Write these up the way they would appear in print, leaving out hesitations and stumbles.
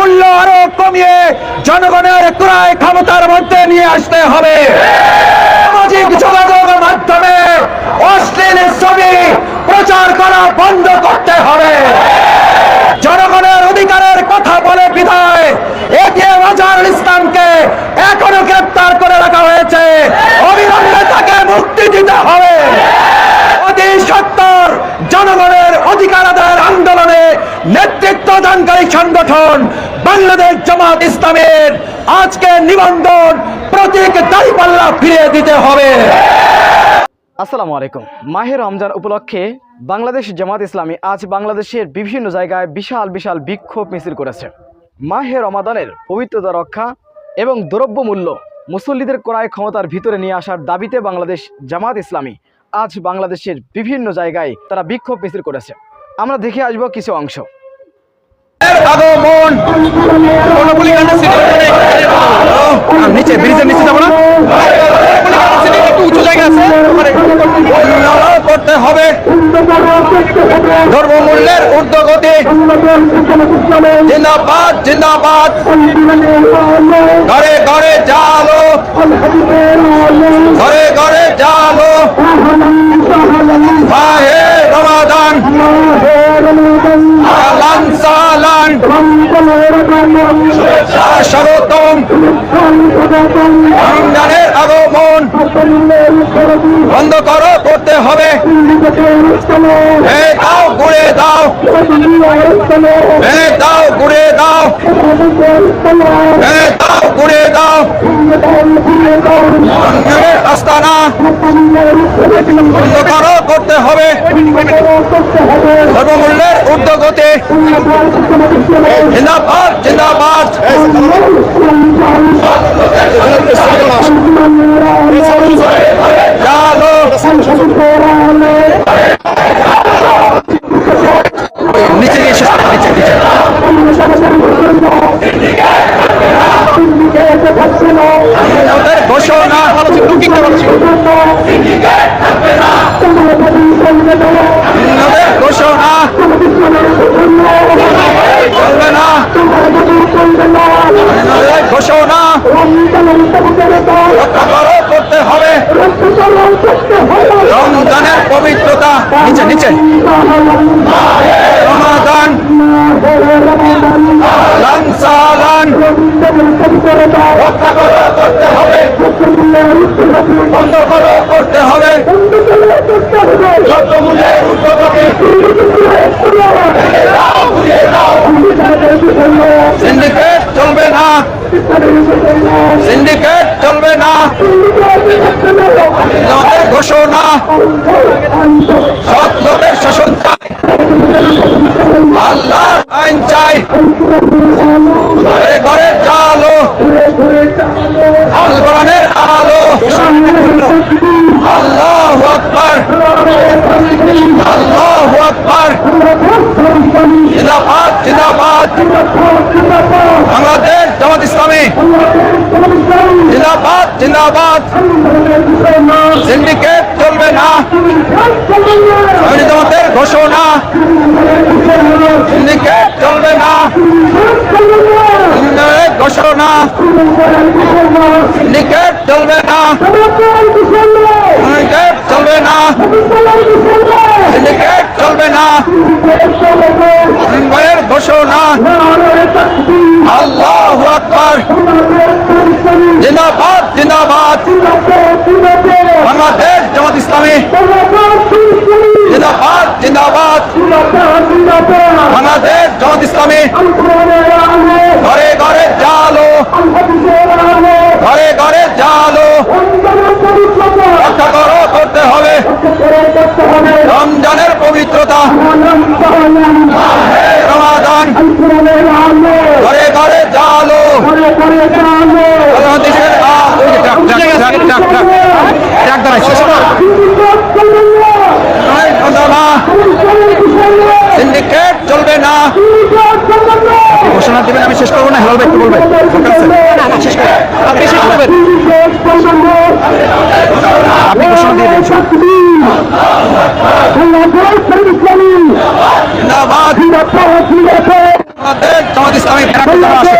মূল্য আরো কমিয়ে জনগণের ক্রয় ক্ষমতার মধ্যে নিয়ে আসতে হবে। সামাজিক যোগাযোগ মাধ্যমে অশ্লীল ছবি প্রচার করা বন্ধ করতে হবে। জনগণের অধিকারের কথা বলে বিধায় এটিএম আজহারুল ইসলামকে এখনো গ্রেফতার করে রাখা হয়েছে। অবিলম্বে তাকে মুক্তি দিতে হবে। অতি সত্বর জনগণের অধিকার আদায়ের আন্দোলনে নেতৃত্ব দানকারী সংগঠন বাংলাদেশ জামাত ইসলামের আজকে নিবন্ধন প্রতীক দাঁড়িপাল্লা ফিরিয়ে দিতে হবে। আসসালামু আলাইকুম। মাহে রমজান উপলক্ষে বাংলাদেশ জামাত ইসলামী আজ বাংলাদেশের বিভিন্ন জায়গায় বিশাল বিশাল বিক্ষোভ মিছিল করেছে। মাহে রমাদানের পবিত্রতা রক্ষা এবং দ্রব্যমূল্য মুসল্লিদের ক্রয় ক্ষমতার ভিতরে নিয়ে আসার দাবিতে বাংলাদেশ জামাত ইসলামী আজ বাংলাদেশের বিভিন্ন জায়গায় তারা বিক্ষোভ মিছিল করেছে। আমরা দেখে আসবো কিছু অংশ। নিচে ব্রিজের নিচে যাবো না, একটু উঁচু জায়গা আছে, করতে হবে দ্রব্যমূল্যের ঊর্ধ্বগতি। জিন্দাবাদ জিন্দাবাদ। ঘরে ঘরে জালো, ঘরে ঘরে জালো। মাহে রমাদান সালান সালান স্বাগতম। রমজানের আগমন বন্ধ করো, করতে হবে। দাও ঘুরে দাও, দাও ঘুরে দাও, দাও ঘুরে দাও। আস্তানা বন্ধ করো, করতে হবে। দ্রব্যমূল্যের ঊর্ধ্বগতি। জিন্দাবাদ জিন্দাবাদ। চালো নিচে নিচে ঘোষণা ঘোষণা চলবে না, ঘোষণা রক্ষা করো, করতে হবে। রমজানের পবিত্রতা নিচে নিচে রমাদান সালান সালান রক্ষা করো, করতে হবে। বন্ধ করো, করতে হবে। সিন্ডিকেট চলবে না, সিন্ডিকেট চলবে না। ঘোষণা সৎ লোকের শাসন চাই, আল্লাহর আইন চাই। ঘরে ঘরে চালো আল কোরআনের আলো। আল্লাহু আকবার, আল্লাহু আকবার। জিন্দাবাদ জিন্দাবাদ। বাংলাদেশ জামাত ইসলামী জিন্দাবাদ জিন্দাবাদ। সিন্ডিকেট চলবে না, জামাতের ঘোষণা। সিন্ডিকেট চলবে না, ঘোষণা। সিন্ডিকেট চলবে না, সিন্ডিকেট চলবে না, সিন্ডিকেট চলবে না। ঘোষণা। আল্লাহু আকবার। জিন্দাবাদ জিন্দাবাদ। বাংলাদেশ জামাত ইসলামী জিন্দাবাদ জিন্দাবাদ। বাংলাদেশ জামাত ইসলামী ঘরে ঘরে জালো, ঘরে ঘরে জালো। রক্ষা করো, করতে হবে। রমজানের পবিত্রতা রমাদান ঘরে ঘরে জালো। সিন্ডিকেট চলবে না। ঘোষণা দেবেন, আমি শেষ করবো না। হেলাল ভাই একটু বলবেন, শেষ করবেন, আপনি শেষ করবেন, আপনি ঘোষণা দিয়ে দিন। জিন্দাবাদ জামাত ইসলামী ব্যানার দেওয়া আছে।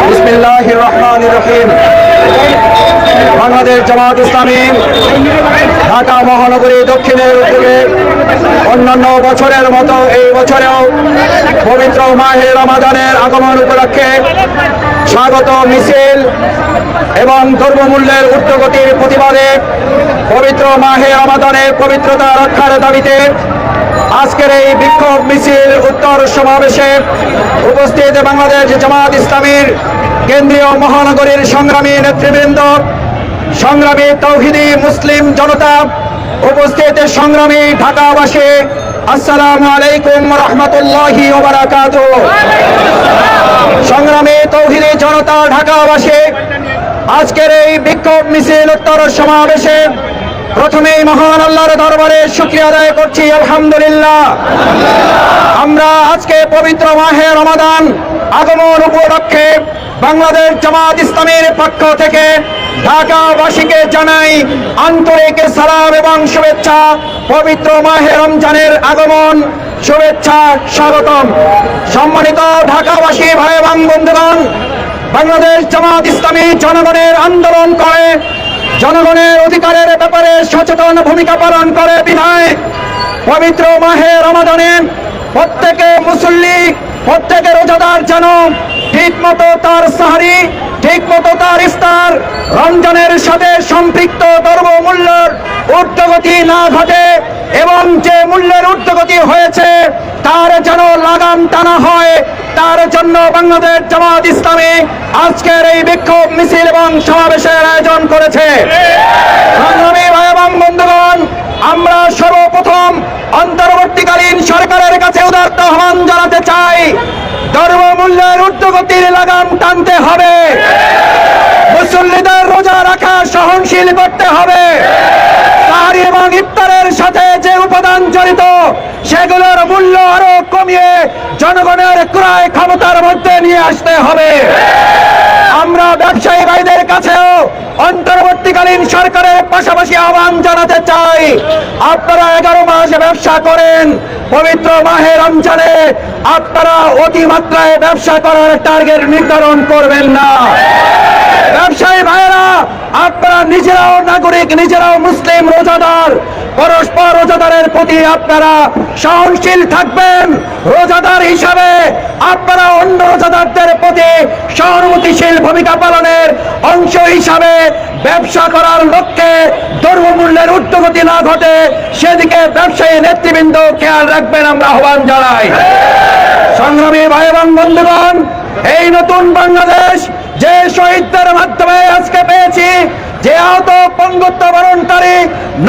বিসমিল্লাহির রহমানির রহিম। বাংলাদেশ জামাত ইসলামী ঢাকা মহানগরী দক্ষিণের উদ্যোগে অন্যান্য বছরের মতো এই বছরেও পবিত্র মাহে রমাদানের আগমন উপলক্ষে স্বাগত মিছিল এবং দ্রব্যমূল্যের ঊর্ধ্বগতির প্রতিবাদে পবিত্র মাহে রমাদানের পবিত্রতা রক্ষার দাবিতে আজকের এই বিক্ষোভ মিছিল উত্তর সমাবেশে উপস্থিত বাংলাদেশ জামাত ইসলামীর কেন্দ্রীয় মহানগরীর সংগ্রামী নেতৃবৃন্দ, সংগ্রামী তৌহিদি মুসলিম জনতা, উপস্থিত সংগ্রামী ঢাকাবাসী, আসসালামু আলাইকুম রহমতুল্লাহি ওয়া বারাকাতুহু। সংগ্রামী তৌহিদি জনতা, ঢাকাবাসী, আজকের এই বিক্ষোভ মিছিল উত্তর সমাবেশে প্রথমেই মহান আল্লাহর দরবারে শুকরিয়া আদায় করছি, আলহামদুলিল্লাহ। আমরা আজকে পবিত্র মাহে রমাদান আগমন উপলক্ষে বাংলাদেশ জামাত ইসলামীর পক্ষ থেকে ঢাকাবাসীকে জানাই আন্তরিক সালাম এবং শুভেচ্ছা। পবিত্র মাহে রমজানের আগমন, শুভেচ্ছা, স্বাগতম। সম্মানিত ঢাকাবাসী ভাই এবং বন্ধুগণ, বাংলাদেশ জামাত ইসলামী জনগণের আন্দোলন করে, জনগণের অধিকারের ব্যাপারে সচেতন ভূমিকা পালন করে বিধায় পবিত্র মাহে রমাদানে প্রত্যেকে মুসল্লি, প্রত্যেকে রোজাদার যেন ঠিক মতো তার সাহারি, ঠিক মতো তার ইফতার রমজানের সাথে সম্পৃক্ত দ্রব্যমূল্যের ঊর্ধ্বগতি না ঘটে এবং যে মূল্যের ঊর্ধ্বগতি হয়েছে তার যেন লাগাম টানা হয়। তার জন্য বাংলাদেশ জামাত ইসলামী আজকের এই বিক্ষোভ মিছিল এবং সমাবেশের আয়োজন করেছে। সংগ্রামী ভাই এবং বন্ধুগণ, আমরা সর্বপ্রথম অন্তর্বর্তীকালীন সরকারের কাছে উদাত্ত আহ্বান জানাতে চাই, দ্রব্যমূল্যের ঊর্ধ্বগতির লাগাম টানতে হবে, মুসল্লিদের রোজা রাখা সহনশীল করতে হবে, সাহরি এবং ইফতারের সাথে যে উপাদান জড়িত সেগুলোর মূল্য আরো কমিয়ে জনগণের ক্রয় ক্ষমতার মধ্যে নিয়ে আসতে হবে। আমরা ব্যবসায়ী ভাইদের কাছেও অন্তর্বর্তীকালীন সরকারের পাশাপাশি আহ্বান জানাতে চাই, আপনারা 11 মাস ব্যবসা করেন, পবিত্র মাহে রমজানে আপনারা অতিমাত্রায় ব্যবসা করার টার্গেট নির্ধারণ করবেন না। ব্যবসায়ী ভাইয়েরা, আপনারা নিজেরাও নাগরিক, নিজেরাও মুসলিম রোজাদার, পরস্পর রোজাদারের প্রতি আপনারা সহনশীল থাকবেন। রোজাদার হিসাবে আপনারা অন্য রোজাদারদের প্রতি সহানুভূতিশীল ভূমিকা পালনের অংশ হিসাবে ব্যবসা করার লক্ষ্যে দ্রব্যমূল্যের ঊর্ধ্বগতি না ঘটে সেদিকে ব্যবসায়ী নেতৃবৃন্দ খেয়াল রাখবেন, আমরা আহ্বান জানাই। সংগ্রামী ভাই এবং বন্ধুগণ, এই নতুন বাংলাদেশ যে শহীদদের মাধ্যমে আজকে পেয়েছি, যে আহত পঙ্গুত্ব বরণকারী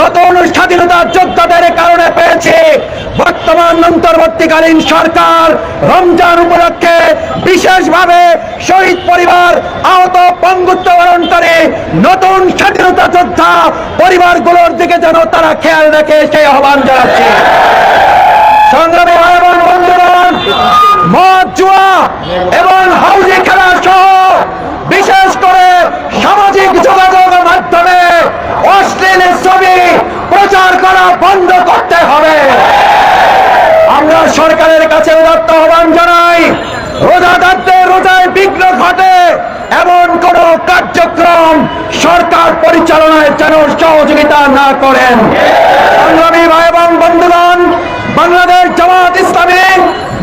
নতুন স্বাধীনতা যোদ্ধাদের কারণে পেয়েছে, বর্তমান অন্তর্বর্তীকালীন সরকার রমজান উপলক্ষে বিশেষভাবে শহীদ পরিবার, আহত পঙ্গুত্ব বরণকারী নতুন স্বাধীনতা যোদ্ধা পরিবারগুলোর দিকে যেন তারা খেয়াল রাখে সেই আহ্বান জানাচ্ছে। সংগ্রামী ভাই এবং বন্ধুগণ, মদ, জুয়া এবং হাউজি খেলা সহ বিশেষ করে সামাজিক যোগাযোগ মাধ্যমে অশ্লীল ছবি প্রচার করা বন্ধ করতে হবে। আমরা সরকারের কাছে উদাত্ত আহ্বান জানাই, রোজাদারদের রোজায় বিঘ্ন ঘটে এমন কোন কার্যক্রম সরকার পরিচালনায় যেন সহযোগিতা না করেন। সংগ্রামী ভাই এবং বন্ধুগণ, বাংলাদেশ জামাত ইসলামী,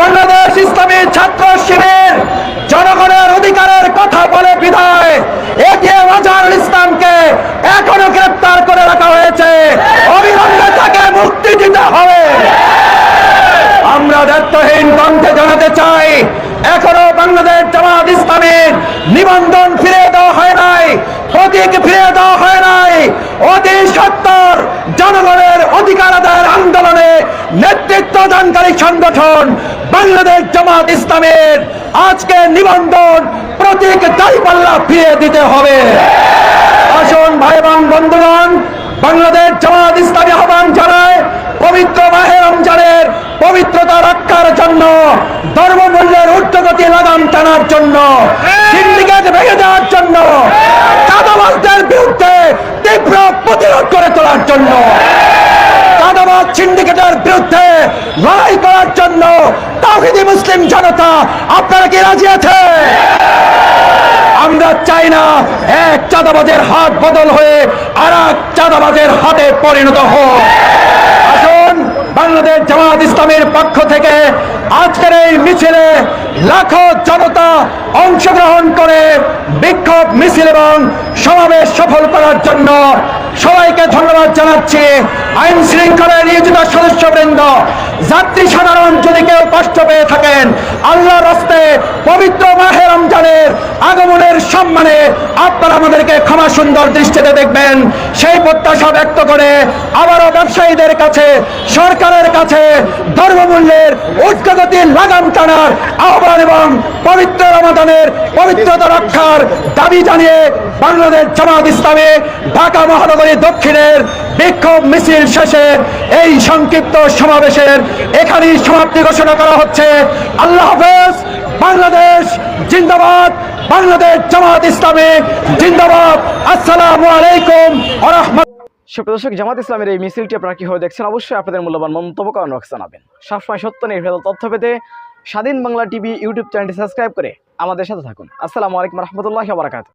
বাংলাদেশ ইসলামী ছাত্র শিবির জনগণের অধিকারের কথা বলে বিধায় এটিএম আজহারুল ইসলামকে এখনো গ্রেপ্তার করে রাখা হয়েছে। অবিলম্বে তাকে মুক্তি দিতে হবে। আমরা দায়িত্বহীন কণ্ঠে জানাতে চাই, এখনো বাংলাদেশ জামাত ইসলামীর নিবন্ধন ফিরে দেওয়া হয় নাই, প্রতীক ফিরে দেওয়া হয় নাই। অতি সত্তর জনগণের অধিকার আদায়ের আন্দোলনে নেতৃত্ব দানকারী সংগঠন বাংলাদেশ জামাত ইসলামের আজকে নিবন্ধন প্রতীক দাঁড়িপাল্লা ফিরে দিতে হবে। আসুন ভাই এবং বন্ধুগণ, বাংলাদেশ জামাত ইসলামী আহ্বান জানায়, পবিত্র মাহে রমজানের পবিত্রতা রক্ষার জন্য, ধর্মমূল্যের ঊর্ধ্বগতি লাগাম টানার জন্য, সিন্ডিকেট ভেঙে দেওয়ার জন্য, চাঁদাবাজদের বিরুদ্ধে তীব্র প্রতিরোধ করে তোলার জন্য, চাঁদাবাজ সিন্ডিকেটের বিরুদ্ধে লড়াই করার জন্য তাওহীদি মুসলিম জনতা আপনারা কি রাজি আছে? আমরা চাই না এক চাঁদাবাজের হাত বদল হয়ে আর এক চাঁদাবাজের হাতে পরিণত হোক। আসুন বাংলাদেশ জামাত ইসলামের পক্ষ থেকে আজকের এই মিছিলে লাখো জনতা অংশগ্রহণ করে বিক্ষোভ মিছিল এবং সমাবেশ সফল করার জন্য সবাইকে ধন্যবাদ জানাচ্ছি। আইন শৃঙ্খলায় নিয়োজিত সদস্যবৃন্দ, যাত্রী সাধারণ যদি কেউ কষ্ট পেয়ে থাকেন, আল্লাহর রাস্তে পবিত্র মাহে রমজানের আগমনের সম্মানে আপনারা আমাদেরকে ক্ষমা সুন্দর দৃষ্টিতে দেখবেন, সেই প্রত্যাশা ব্যক্ত করে আবারও ব্যবসায়ীদের কাছে, সরকারের কাছে ধর্মমূল্যের ঊর্ধ্বগতির লাগাম টানার আহ্বান এবং পবিত্র রমাদানের পবিত্রতা রক্ষার দাবি জানিয়ে বাংলাদেশ জামাত ইসলামী ঢাকা মহানগরী দক্ষিণের বিক্ষোভ মিছিল শেষে এই সংক্ষিপ্ত সমাবেশের এখানেই সমাপ্তি ঘোষণা করা হচ্ছে। আল্লাহ হাফেজ। বাংলাদেশ জিন্দাবাদ, বাংলাদেশ জামাত ইসলামী জিন্দাবাদ। আসসালামু আলাইকুম ওয়া রাহমাতুল্লাহ। সুপ্রদর্শক, জামাত ইসলামের এই মিছিলটি আপনারা কিভাবে দেখছেন অবশ্যই আপনাদের মূল্যবান মন্তব্য কমেন্ট বক্সে জানাবেন। সবসময় সত্য নির্ভেজাল তথ্য পেতে স্বাধীন বাংলা টিভি ইউটিউব চ্যানেলটি সাবস্ক্রাইব করে আমাদের সাথে থাকুন। আসসালামু আলাইকুম ওয়া রাহমাতুল্লাহি ওয়া বারাকাতুহু।